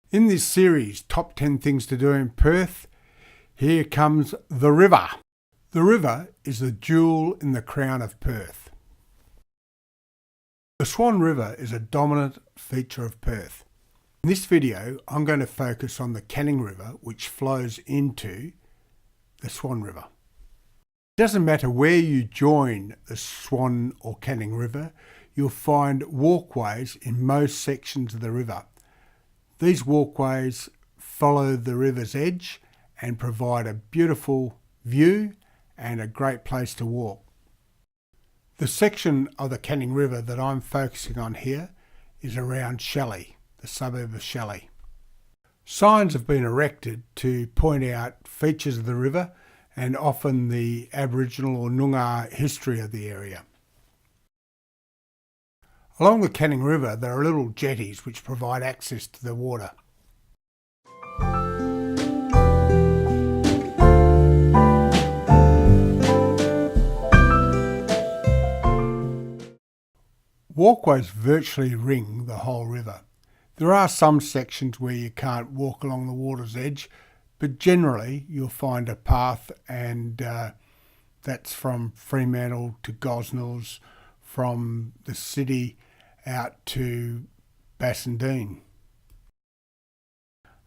In this series, Top 10 Things to Do in Perth, here comes the river. The river is the jewel in the crown of Perth. The Swan River is a dominant feature of Perth. In this video, I'm going to focus on the Canning River, which flows into the Swan River. It doesn't matter where you join the Swan or Canning River, you'll find walkways in most sections of the river. These walkways follow the river's edge and provide a beautiful view and a great place to walk. The section of the Canning River that I'm focusing on here is around Shelley, the suburb of Shelley. Signs have been erected to point out features of the river and often the Aboriginal or Noongar history of the area. Along the Canning River there are little jetties which provide access to the water. Walkways virtually ring the whole river. There are some sections where you can't walk along the water's edge, but generally you'll find a path, and that's from Fremantle to Gosnells, from the city out to Bassendean.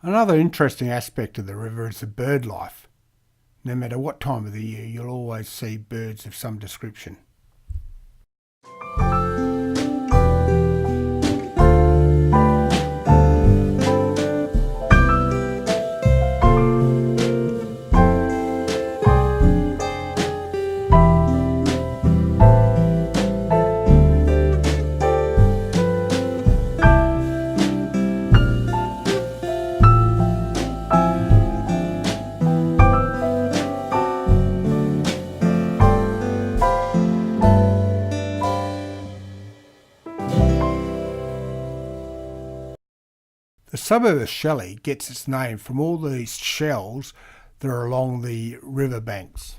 Another interesting aspect of the river is the bird life. No matter what time of the year, you'll always see birds of some description. The suburb of Shelley gets its name from all these shells that are along the river banks.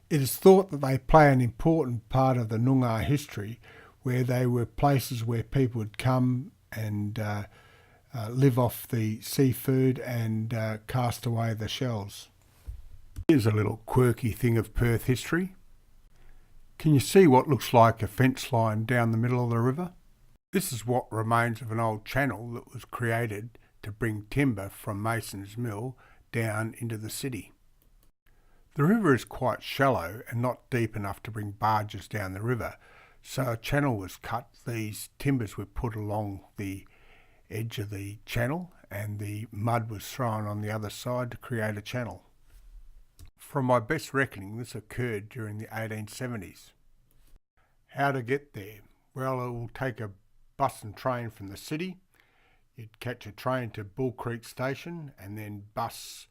It is thought that they play an important part of the Noongar history, where they were places where people would come and live off the seafood and cast away the shells. Here's a little quirky thing of Perth history. Can you see what looks like a fence line down the middle of the river? This is what remains of an old channel that was created to bring timber from Mason's Mill down into the city. The river is quite shallow and not deep enough to bring barges down the river, so a channel was cut. These timbers were put along the edge of the channel and the mud was thrown on the other side to create a channel. From my best reckoning, this occurred during the 1870s. How to get there? Well, it will take a bus and train from the city. You'd catch a train to Bull Creek Station and then bus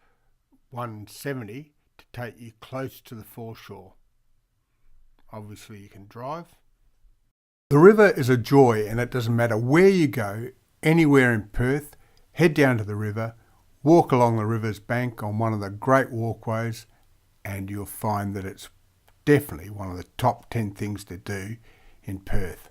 170 to take you close to the foreshore. Obviously you can drive. The river is a joy, and it doesn't matter where you go, anywhere in Perth, head down to the river, walk along the river's bank on one of the great walkways, and you'll find that it's definitely one of the top 10 things to do in Perth.